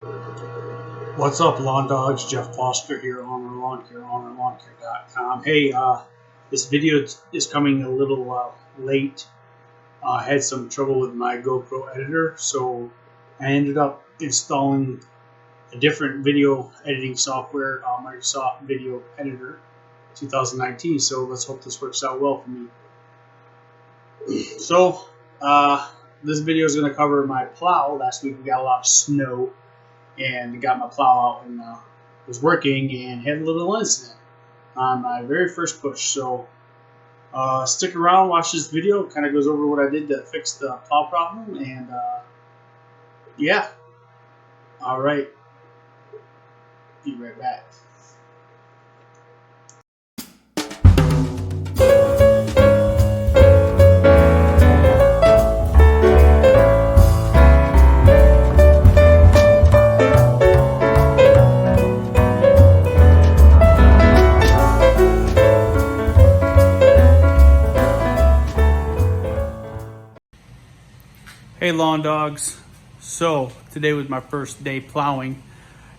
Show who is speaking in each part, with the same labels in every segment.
Speaker 1: What's up, lawn dogs? Jeff Foster here, Ulnar Lawn Care, UlnarLawnCare.com. Hey, this video is coming a little late. I had some trouble with my Gopro editor, so I ended up installing a different video editing software, Microsoft Video Editor 2019. So let's hope this works out well for me. So this video is going to cover my plow. Last week we got a lot of snow and got my plow out and was working and had a little incident on my very first push. So stick around, watch this video. It kind of goes over what I did to fix the plow problem, and yeah, all right, be right back. Hey lawn dogs, so today was my first day plowing,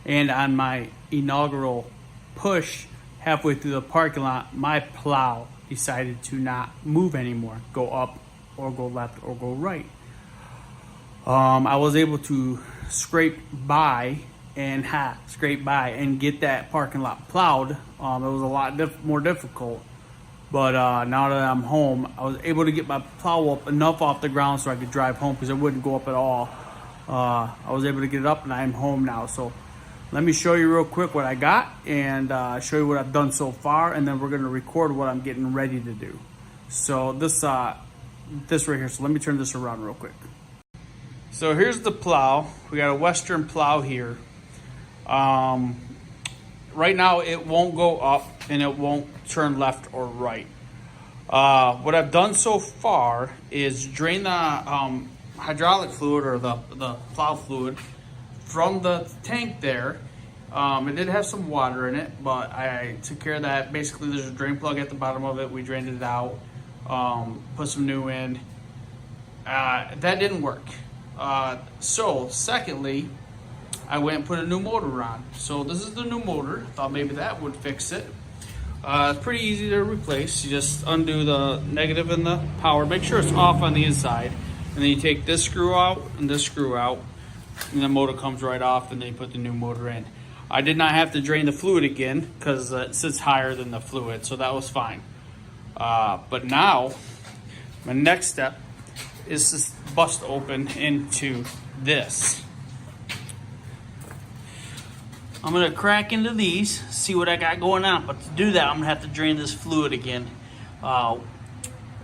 Speaker 1: and on my inaugural push halfway through the parking lot, my plow decided to not move anymore, go up or go left or go right. I was able to scrape by and get that parking lot plowed. It was a lot more difficult. But now that I'm home, I was able to get my plow up enough off the ground so I could drive home because it wouldn't go up at all. I was able to get it up and I'm home now. So let me show you real quick what I got and show you what I've done so far, and then we're going to record what I'm getting ready to do. So this right here, so let me turn this around real quick. So here's the plow. We got a Western plow here. Right now it won't go up and it won't turn left or right. What I've done so far is drain the hydraulic fluid or the plow fluid from the tank there. It did have some water in it, but I took care of that. Basically, there's a drain plug at the bottom of it. We drained it out, put some new in. That didn't work. So secondly, I went and put a new motor on. So this is the new motor. Thought maybe that would fix it. It's pretty easy to replace. You just undo the negative and the power. Make sure it's off on the inside. And then you take this screw out and this screw out. And the motor comes right off, and then you put the new motor in. I did not have to drain the fluid again because it sits higher than the fluid. So that was fine. But now, my next step is to bust open into this. I'm gonna crack into these, see what I got going on. But to do that, I'm gonna have to drain this fluid again. But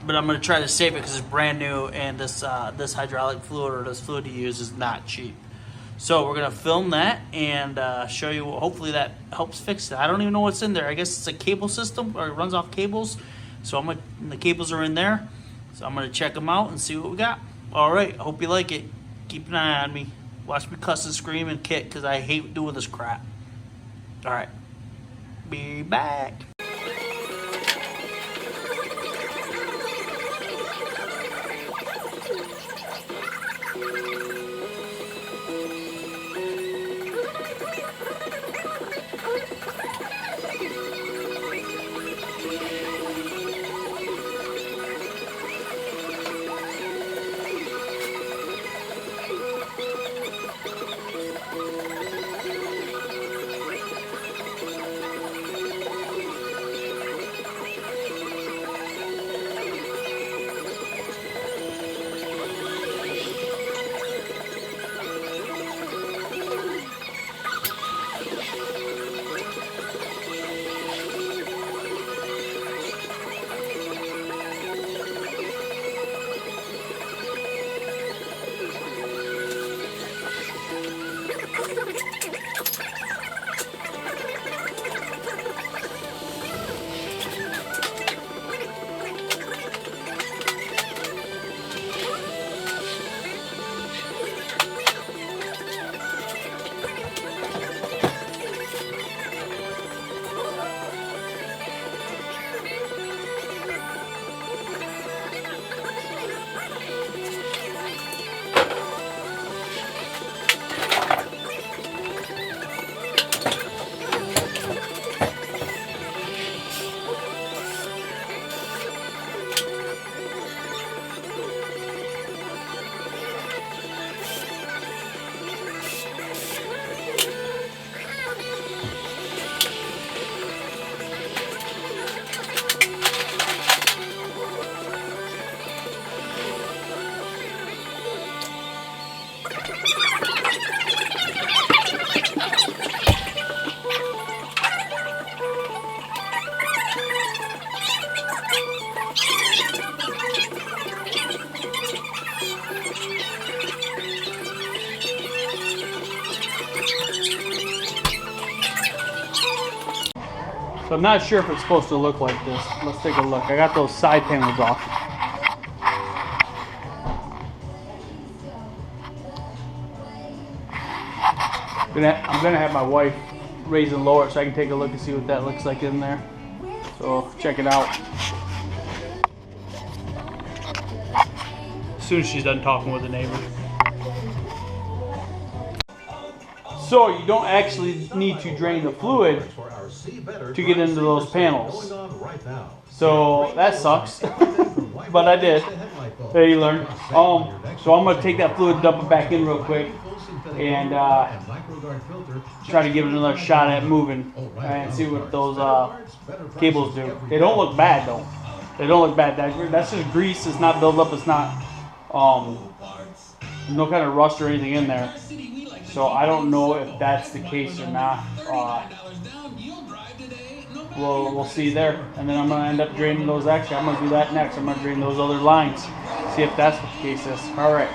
Speaker 1: I'm gonna try to save it because it's brand new, and this hydraulic fluid or this fluid you use is not cheap. So we're gonna film that and show you. Hopefully that helps fix it. I don't even know what's in there. I guess it's a cable system, or it runs off cables. So the cables are in there. So I'm gonna check them out and see what we got. All right, hope you like it. Keep an eye on me. Watch me cuss and scream and kick because I hate doing this crap. All right, be back. So I'm not sure if it's supposed to look like this. Let's take a look. I got those side panels off. I'm gonna have my wife raise and lower it so I can take a look and see what that looks like in there. So check it out. As soon as she's done talking with the neighbor. So you don't actually need to drain the fluid to get into those panels. So that sucks, but I did. There you learn. So I'm gonna take that fluid, dump it back in real quick, and try to give it another shot at moving and see what those cables do. They don't look bad though. They don't look bad. That's just grease. It's not built up. It's not no kind of rust or anything in there. So I don't know if that's the case or not. We'll see there. And then I'm going to end up draining those. Actually, I'm going to do that next. I'm going to drain those other lines. See if that's what the case is. All right.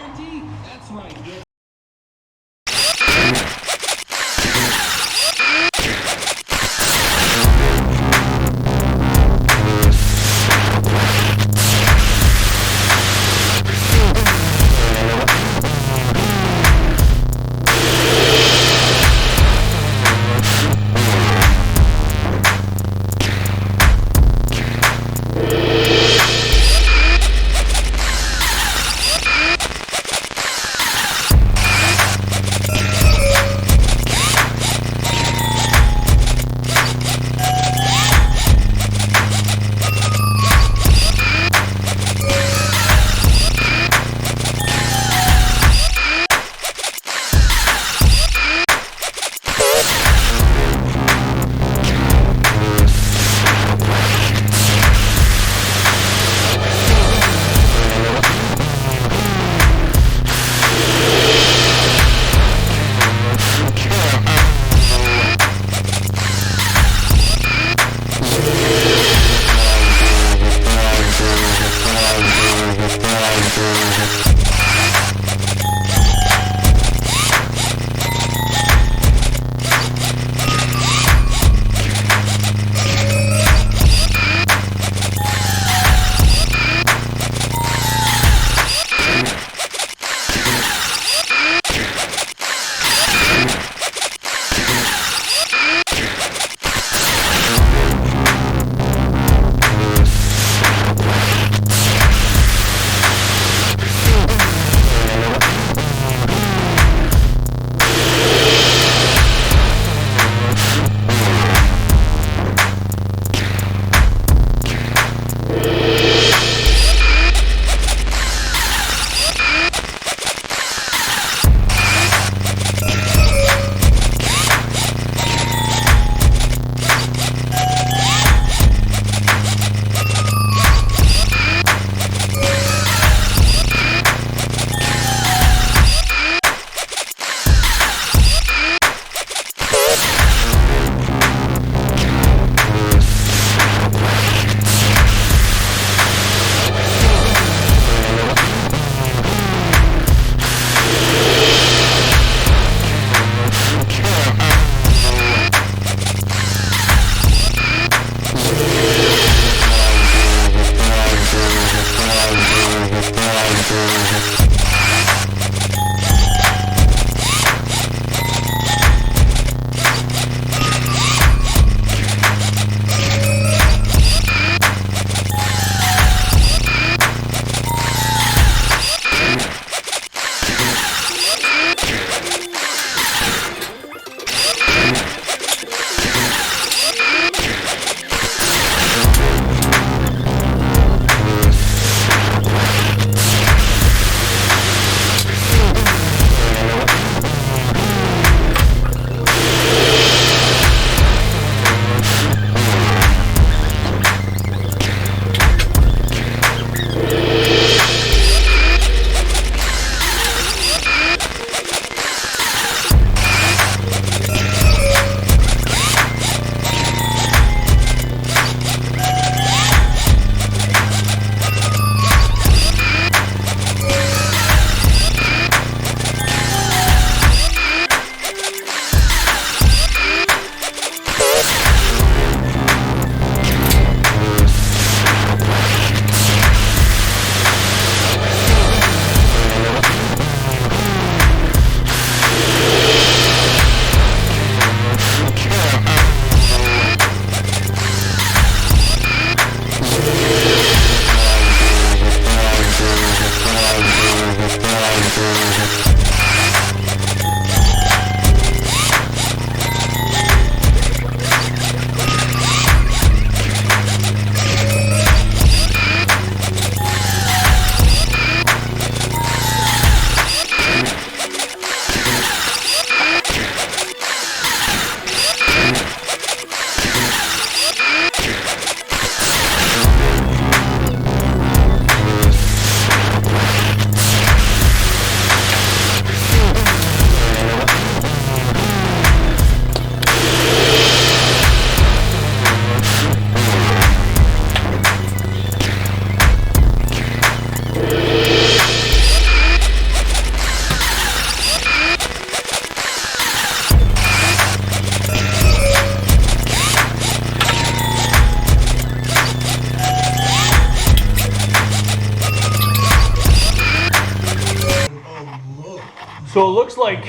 Speaker 1: So it looks like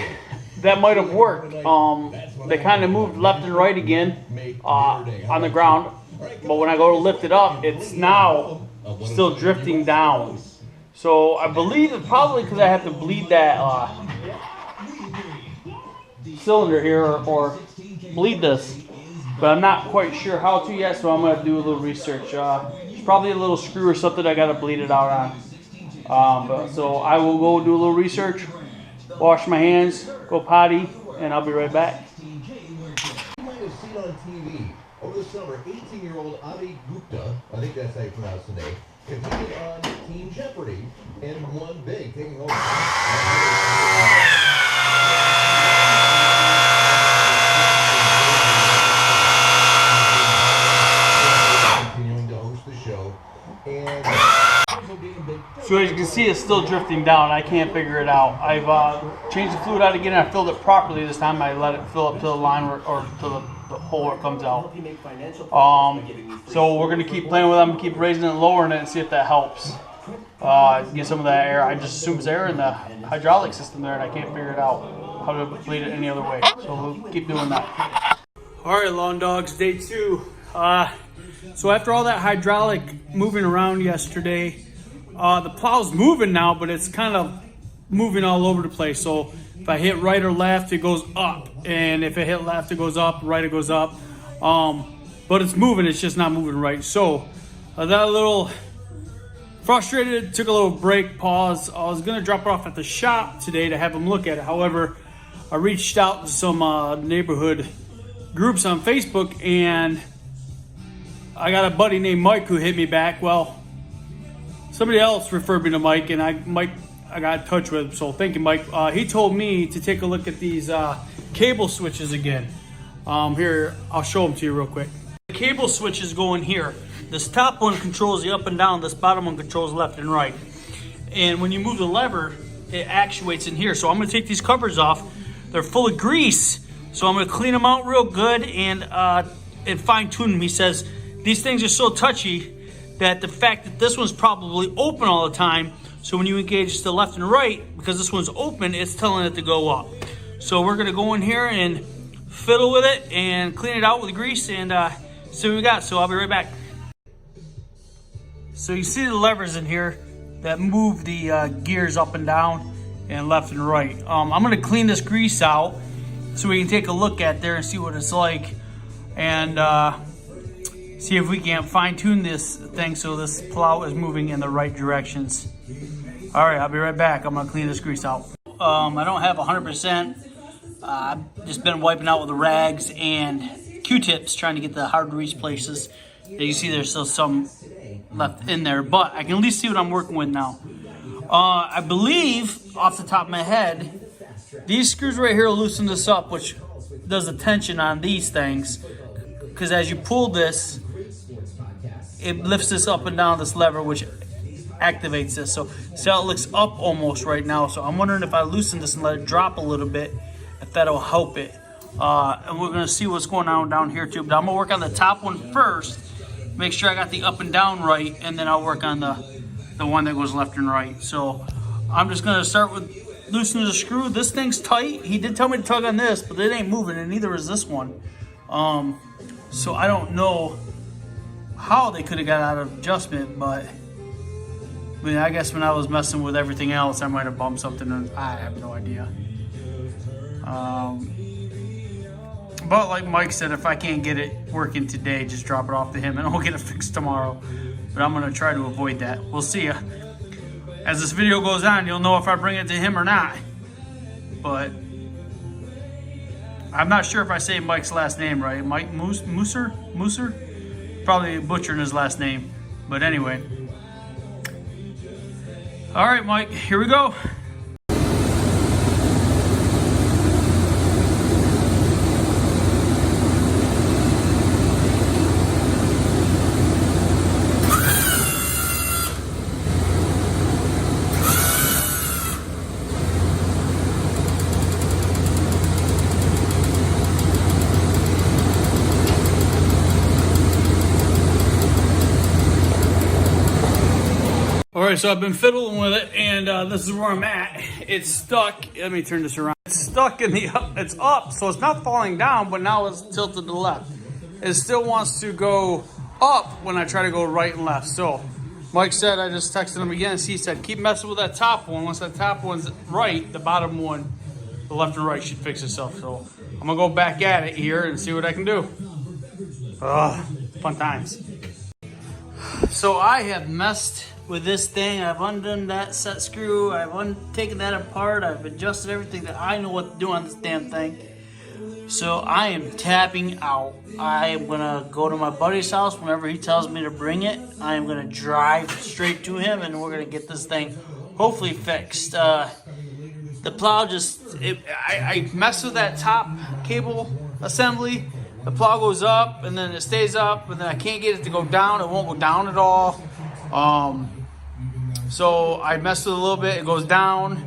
Speaker 1: that might have worked. They kind of moved left and right again on the ground, but when I go to lift it up, it's now still drifting down. So I believe it's probably because I have to bleed that cylinder here or bleed this, but I'm not quite sure how to yet, so I'm going to do a little research. It's probably a little screw or something I got to bleed it out on. So I will go do a little research, wash my hands, go potty, and I'll be right back.
Speaker 2: You might have seen on TV over the summer, 18-year-old Adi Gupta, I think that's how you pronounce the name, competed on Team Jeopardy and won big, taking over. Continuing to host the show, and
Speaker 1: so as you can see, it's still drifting down. I can't figure it out. I've changed the fluid out again. I filled it properly this time. I let it fill up to the line or to the hole where it comes out. So we're gonna keep playing with them, keep raising it and lowering it, and see if that helps. Get some of that air. I just assume it's air in the hydraulic system there, and I can't figure it out how to bleed it any other way. So we'll keep doing that. All right, lawn dogs, day 2. So after all that hydraulic moving around yesterday, the plow's moving now, but it's kind of moving all over the place. So if I hit right or left, it goes up. And if I hit left, it goes up. Right, it goes up. But it's moving. It's just not moving right. So I got a little frustrated. Took a little break, pause. I was going to drop it off at the shop today to have them look at it. However, I reached out to some neighborhood groups on Facebook, and I got a buddy named Mike who hit me back. Well, somebody else referred me to Mike, and I got in touch with him, so thank you, Mike. He told me to take a look at these cable switches again. Here, I'll show them to you real quick. The cable switches go in here. This top one controls the up and down. This bottom one controls left and right. And when you move the lever, it actuates in here. So I'm going to take these covers off. They're full of grease, so I'm going to clean them out real good and fine tune them. He says these things are so touchy that the fact that this one's probably open all the time, so when you engage to the left and right, because this one's open, it's telling it to go up. So we're gonna go in here and fiddle with it and clean it out with grease and see what we got. So I'll be right back. So you see the levers in here that move the gears up and down and left and right. I'm gonna clean this grease out so we can take a look at there and see what it's like, and see if we can fine tune this thing so this plow is moving in the right directions. All right, I'll be right back. I'm gonna clean this grease out. I don't have 100%. I've just been wiping out with the rags and Q-tips trying to get the hard grease places. You see there's still some left in there, but I can at least see what I'm working with now. I believe, off the top of my head, these screws right here will loosen this up, which does the tension on these things. Because as you pull this, it lifts this up and down this lever, which activates this. So see how it looks up almost right now. So I'm wondering if I loosen this and let it drop a little bit, if that'll help it. And we're gonna see what's going on down here too. But I'm gonna work on the top one first, make sure I got the up and down right, and then I'll work on the one that goes left and right. So I'm just gonna start with loosening the screw. This thing's tight. He did tell me to tug on this, but it ain't moving, and neither is this one. So I don't know how they could have got out of adjustment, but I mean, I guess when I was messing with everything else, I might have bumped something, and I have no idea. But like Mike said, if I can't get it working today, just drop it off to him and I'll get it fixed tomorrow. But I'm gonna try to avoid that. We'll see. As this video goes on, you'll know if I bring it to him or not. But I'm not sure if I say Mike's last name right. Mike Mooser? Probably butchering his last name. But anyway. All right, Mike, here we go. All right, so I've been fiddling with it, and this is where I'm at. It's stuck. Let me turn this around. It's stuck in the up. It's up, so it's not falling down, but now it's tilted to the left. It still wants to go up when I try to go right and left. So Mike said, I just texted him again. He said, keep messing with that top one. Once that top one's right, the bottom one, the left and right, should fix itself. So I'm gonna go back at it here and see what I can do. Fun times. So I have messed with this thing. I've undone that set screw. I've taken that apart. I've adjusted everything that I know what to do on this damn thing. So I am tapping out. I am gonna go to my buddy's house whenever he tells me to bring it. I am gonna drive straight to him, and we're gonna get this thing hopefully fixed. The plow I messed with that top cable assembly. The plow goes up, and then it stays up, and then I can't get it to go down. It won't go down at all. So I messed with it a little bit. It goes down,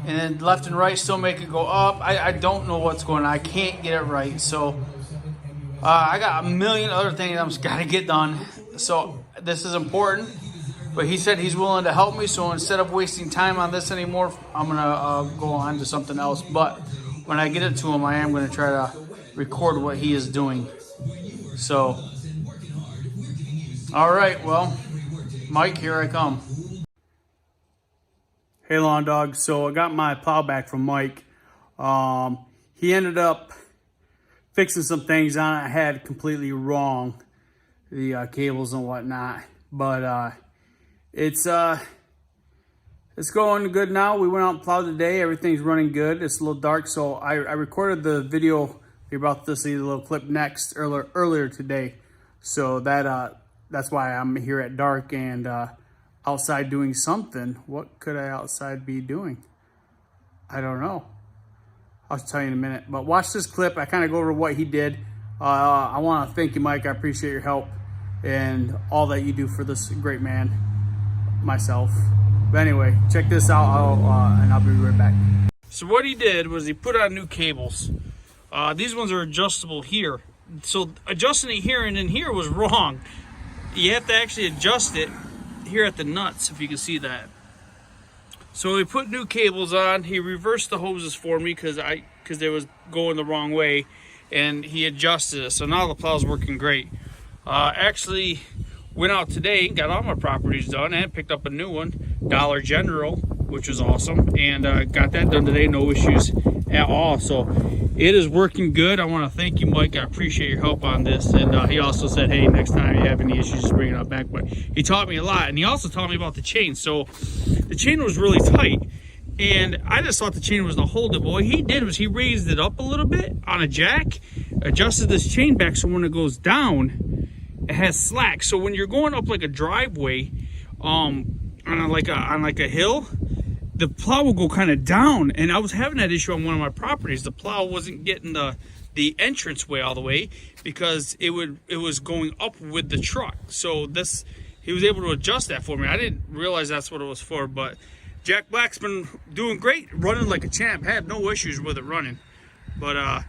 Speaker 1: and then left and right still make it go up. I don't know what's going on. I can't get it right. So I got a million other things I'm just got to get done. So this is important. But he said he's willing to help me. So instead of wasting time on this anymore, I'm going to go on to something else. But when I get it to him, I am going to try to record what he is doing. So, all right, well, Mike, here I come. Hey, lawn dog. So I got my plow back from Mike. He ended up fixing some things on it I had completely wrong, the cables and whatnot. But it's going good now. We went out and plowed today. Everything's running good. It's a little dark, so I recorded the video. You're about to see the little clip next earlier today. So that's why I'm here at dark and outside doing something. What could I outside be doing? I don't know. I'll tell you in a minute. But watch this clip. I kind of go over what he did. I want to thank you, Mike. I appreciate your help and all that you do for this great man, myself. But anyway, check this out, and I'll be right back. So what he did was he put on new cables. These ones are adjustable here. So adjusting it here and in here was wrong. You have to actually adjust it here at the nuts, if you can see that. So he put new cables on. He reversed the hoses for me because they was going the wrong way, and he adjusted it. So now the plow's working great. Actually went out today and got all my properties done and picked up a new one, Dollar General, which was awesome, and got that done today. No issues at all. So it is working good. I want to thank you, Mike. I appreciate your help on this. And he also said, hey, next time you have any issues, just bring it up back. But he taught me a lot, and he also taught me about the chain. So the chain was really tight, and I just thought the chain was to hold it. But what he did was he raised it up a little bit on a jack, adjusted this chain back so when it goes down, it has slack. So when you're going up like a driveway, on like a hill, the plow will go kind of down. And I was having that issue on one of my properties. The plow wasn't getting the entranceway all the way because it was going up with the truck. So he was able to adjust that for me. I didn't realize that's what it was for, but Jack Black's been doing great, running like a champ. Had no issues with it running. But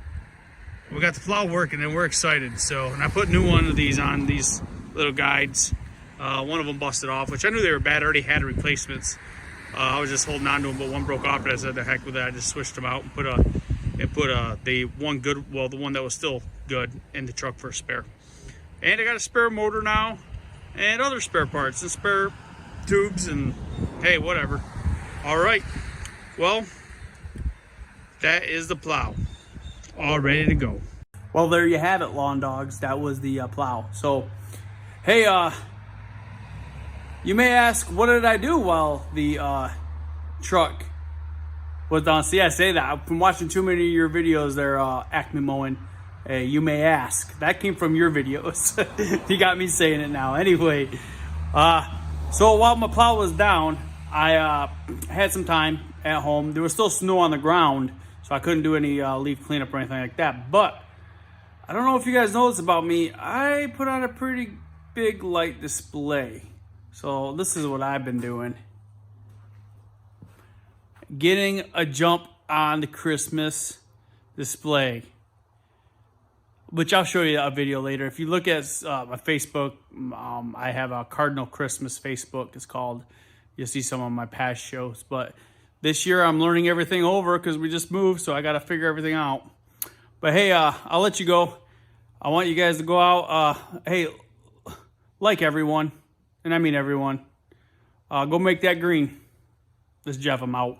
Speaker 1: we got the plow working and we're excited. So, and I put new one of these on, these little guides. One of them busted off, which I knew they were bad. I already had replacements. I was just holding on to them, but one broke off, but I said, the heck with that. I just switched them out and put the one that was still good in the truck for a spare. And I got a spare motor now and other spare parts and spare tubes and hey, whatever. All right. Well, that is the plow. All ready to go. Well, there you have it, lawn dogs. That was the plow. So, hey, you may ask, what did I do while the truck was on? See, I say that. I've been watching too many of your videos there, Acme mowing. Hey, you may ask. That came from your videos. You got me saying it now. Anyway, so while my plow was down, I had some time at home. There was still snow on the ground, so I couldn't do any leaf cleanup or anything like that. But I don't know if you guys know this about me. I put on a pretty big light display. So this is what I've been doing. Getting a jump on the Christmas display, which I'll show you a video later. If you look at my Facebook, I have a Cardinal Christmas Facebook, it's called. you'll see some of my past shows. But this year I'm learning everything over because we just moved, so I got to figure everything out. But hey, I'll let you go. I want you guys to go out. Hey, like everyone, and I mean everyone. Go make that green. This is Jeff. I'm out.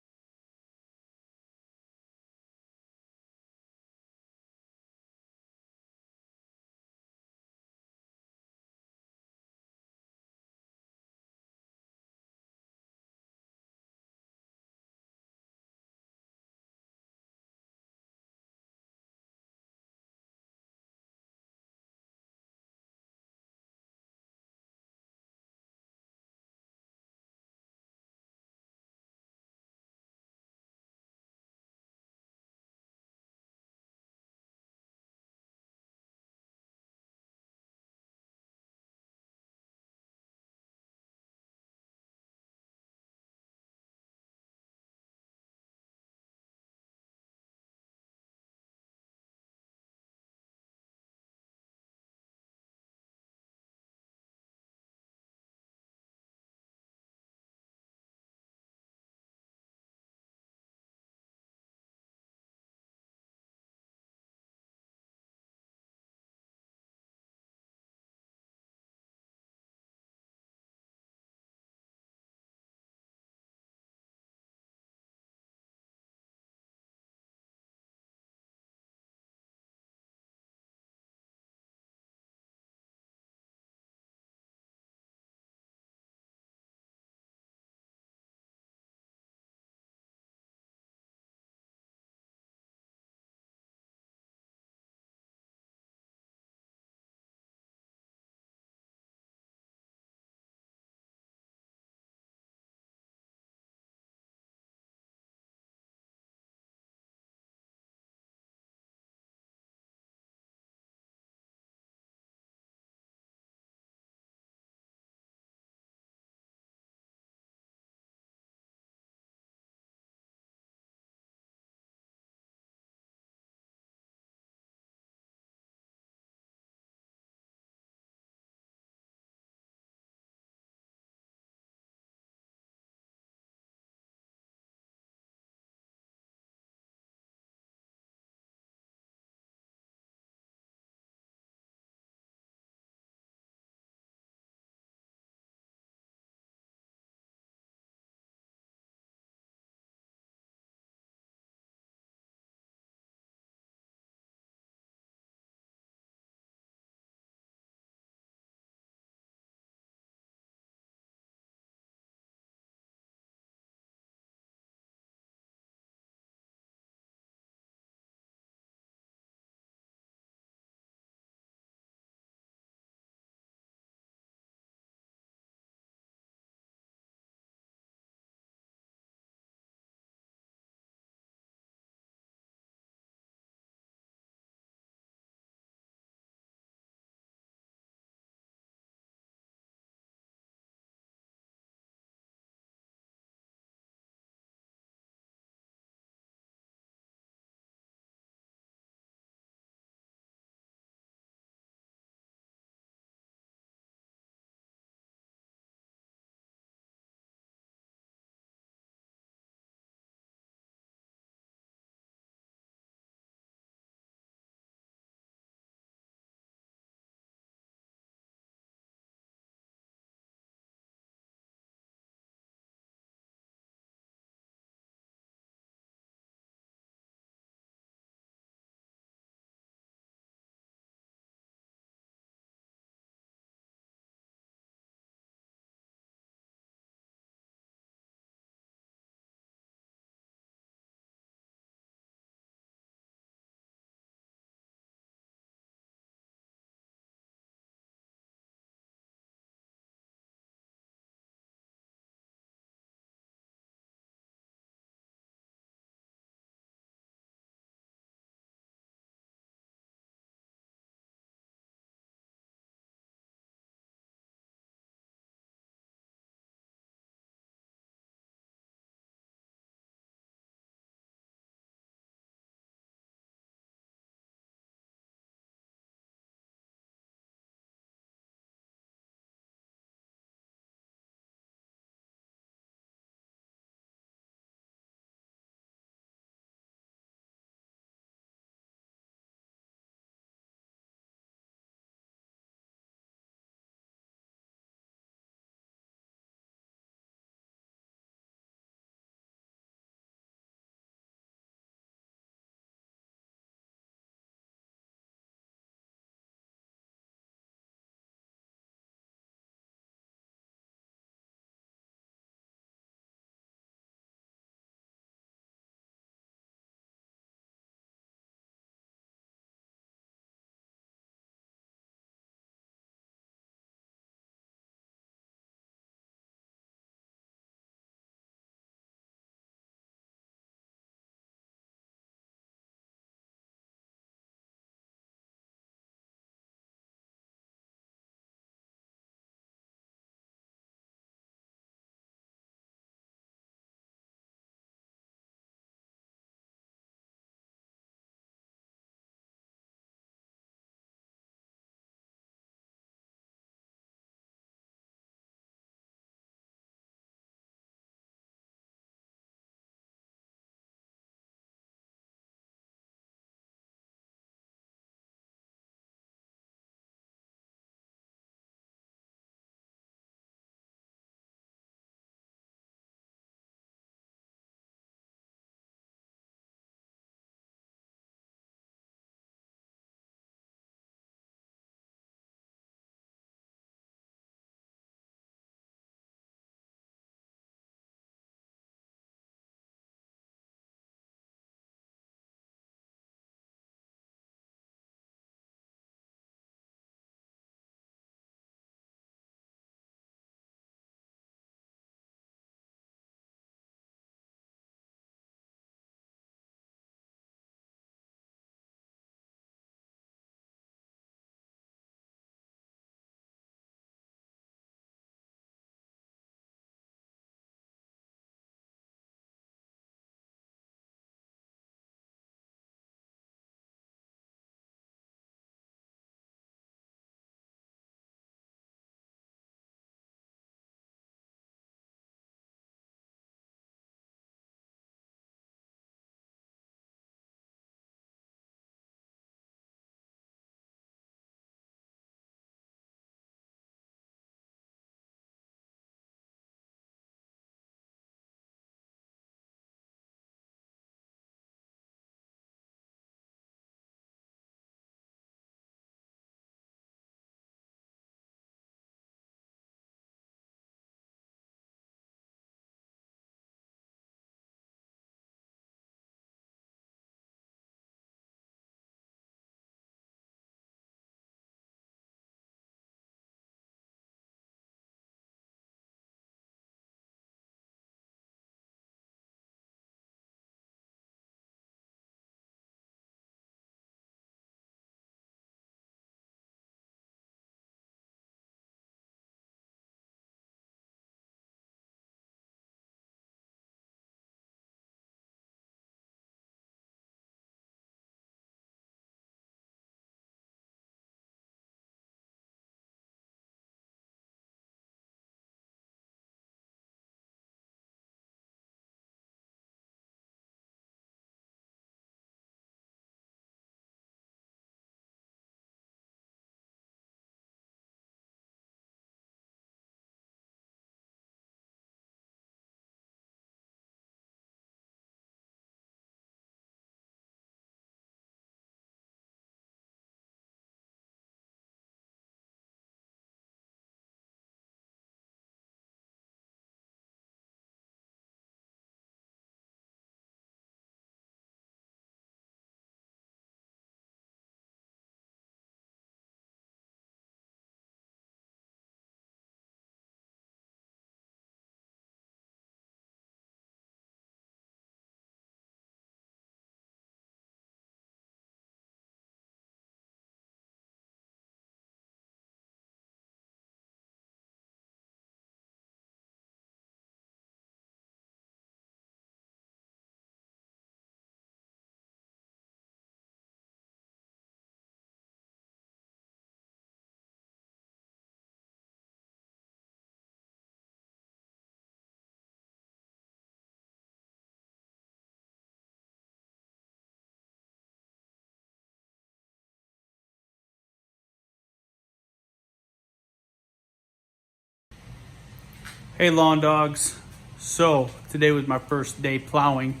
Speaker 1: Hey lawn dogs. So today was my first day plowing,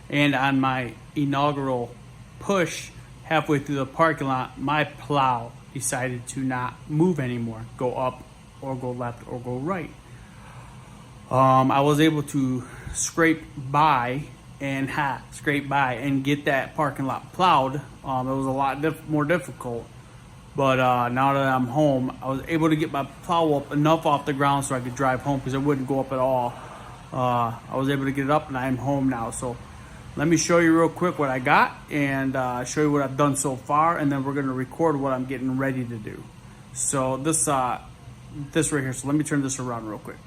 Speaker 1: and on my inaugural push halfway through the parking lot, my plow decided to not move anymore, go up or go left or go right. I was able to scrape by and get that parking lot plowed. It was a lot more difficult. But now that I'm home, I was able to get my plow up enough off the ground so I could drive home because it wouldn't go up at all. I was able to get it up and I'm home now. So let me show you real quick what I got and show you what I've done so far, and then we're going to record what I'm getting ready to do. So this right here, so let me turn this around real quick.